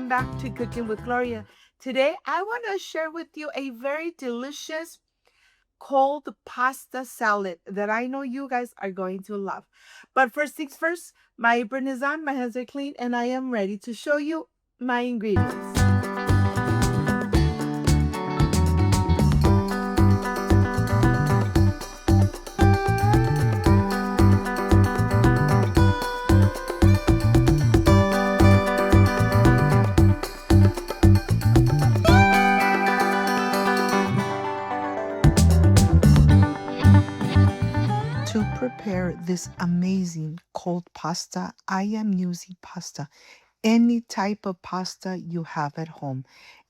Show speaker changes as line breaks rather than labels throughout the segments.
welcome back to Cooking with Gloria. Today I want to share with you a very delicious cold pasta salad that I know you guys are going to love. But first things first, my apron is on, my hands are clean, and I am ready to show you my ingredients. To prepare this amazing cold pasta, I am using pasta, any type of pasta you have at home.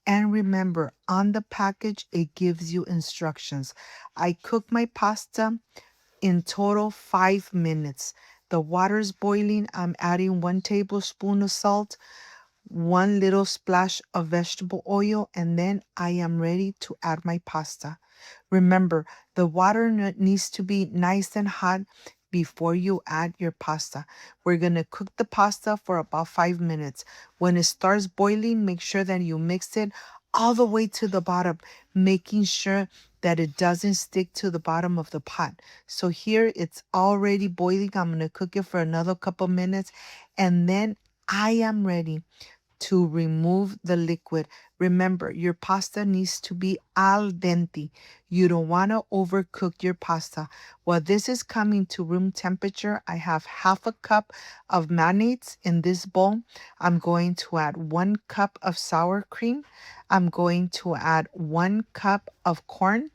And remember, on the package, it gives you instructions. I cook my pasta in total 5 minutes. The water's boiling. I'm adding 1 tablespoon of salt, 1 little splash of vegetable oil, and then I am ready to add my pasta. Remember, the water needs to be nice and hot before you add your pasta. We're going to cook the pasta for about 5 minutes. When it starts boiling, make sure that you mix it all the way to the bottom, making sure that it doesn't stick to the bottom of the pot. So here it's already boiling. I'm going to cook it for another couple minutes, and then I am ready to remove the liquid. Remember, your pasta needs to be al dente. You don't want to overcook your pasta. While this is coming to room temperature, I have half a cup of mayonnaise in this bowl. I'm going to add 1 cup of sour cream. I'm going to add 1 cup of corn,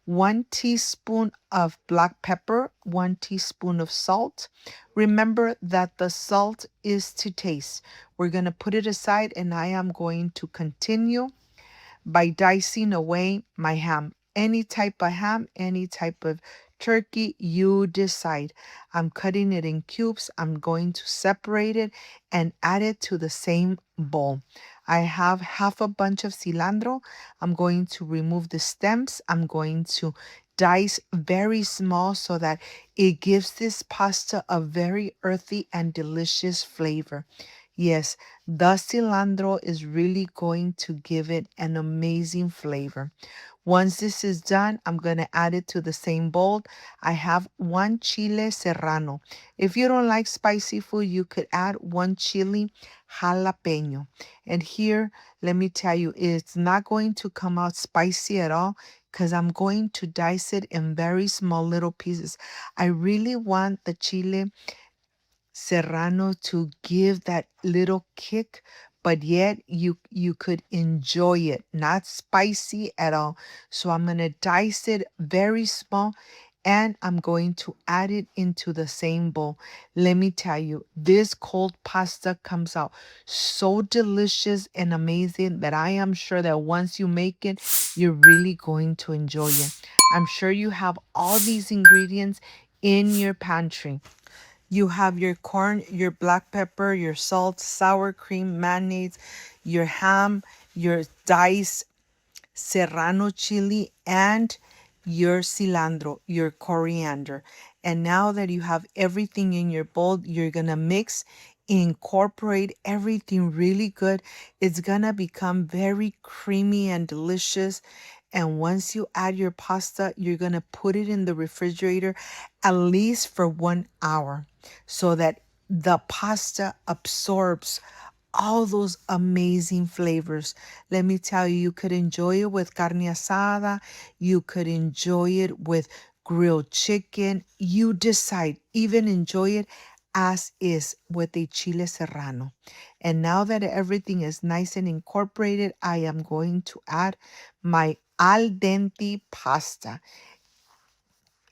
1 teaspoon of black pepper, 1 teaspoon of salt. Remember that the salt is to taste. We're going to put it aside, and I am going to continue by dicing away my ham. Any type of ham, any type of turkey, you decide. I'm cutting it in cubes. I'm going to separate it and add it to the same bowl. I have half a bunch of cilantro. I'm going to remove the stems. I'm going to dice very small so that it gives this pasta a very earthy and delicious flavor. Yes, the cilantro is really going to give it an amazing flavor. Once this is done, I'm going to add it to the same bowl. I have 1 chile serrano. If you don't like spicy food, you could add 1 chili jalapeno. And here, let me tell you, it's not going to come out spicy at all because I'm going to dice it in very small little pieces. I really want the chile serrano to give that little kick, but yet you could enjoy it, not spicy at all. So I'm going to dice it very small, and I'm going to add it into the same bowl. Let me tell you, this cold pasta comes out so delicious and amazing that I am sure that once you make it, you're really going to enjoy it. I'm sure you have all these ingredients in your pantry. You have your corn, your black pepper, your salt, sour cream, mayonnaise, your ham, your diced serrano chili, and your cilantro, your coriander. And now that you have everything in your bowl, you're going to mix, incorporate everything really good. It's going to become very creamy and delicious. And once you add your pasta, you're going to put it in the refrigerator at least for 1 hour so that the pasta absorbs all those amazing flavors. Let me tell you, you could enjoy it with carne asada. You could enjoy it with grilled chicken. You decide. Even enjoy it as is with a chile serrano. And now that everything is nice and incorporated, I am going to add my al dente pasta.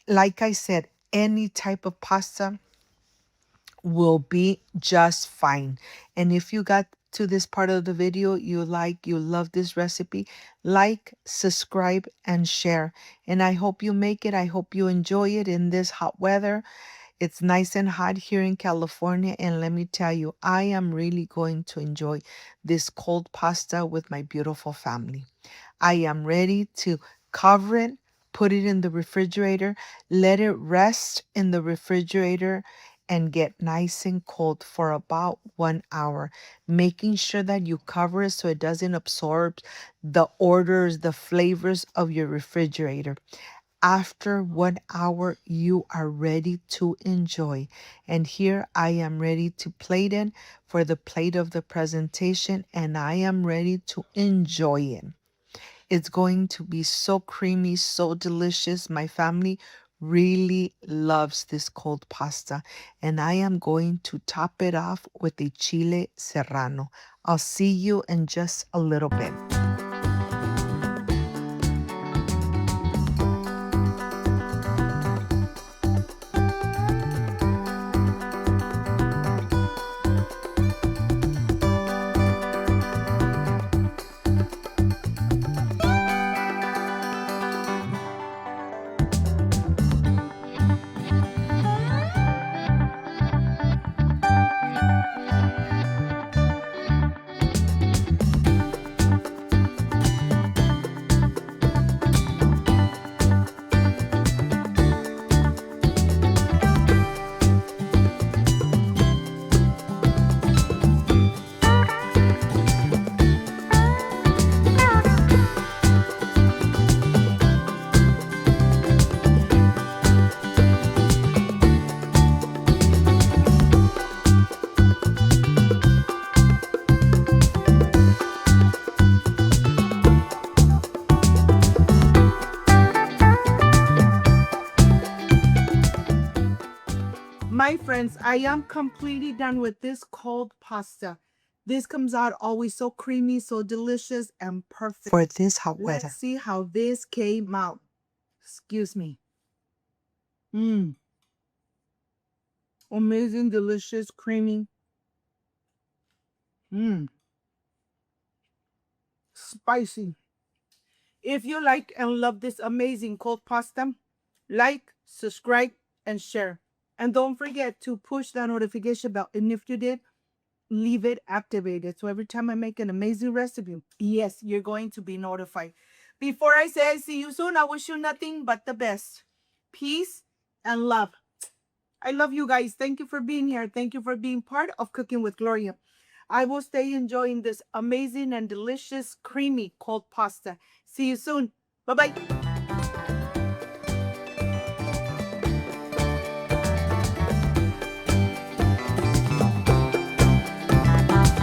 Like I said, any type of pasta will be just fine. And if you got to this part of the video, you love this recipe, like, subscribe, and share. And I hope you make it. I hope you enjoy it in this hot weather. It's nice and hot here in California, and let me tell you, I am really going to enjoy this cold pasta with my beautiful family. I am ready to cover it, put it in the refrigerator, let it rest in the refrigerator, and get nice and cold for about 1 hour, making sure that you cover it so it doesn't absorb the odors, the flavors of your refrigerator. After 1 hour, you are ready to enjoy. And here I am ready to plate it for the plate of the presentation, and I am ready to enjoy it. It's going to be so creamy, so delicious. My family really loves this cold pasta, and I am going to top it off with a chile serrano. I'll see you in just a little bit. My friends, I am completely done with this cold pasta. This comes out always so creamy, so delicious, and perfect for this hot weather. Let's see how this came out. Excuse me. Amazing, delicious, creamy. Spicy. If you like and love this amazing cold pasta, like, subscribe, and share. And don't forget to push that notification bell. And if you did, leave it activated. So every time I make an amazing recipe, yes, you're going to be notified. Before I say I see you soon, I wish you nothing but the best. Peace and love. I love you guys. Thank you for being here. Thank you for being part of Cooking with Gloria. I will stay enjoying this amazing and delicious creamy cold pasta. See you soon. Bye-bye.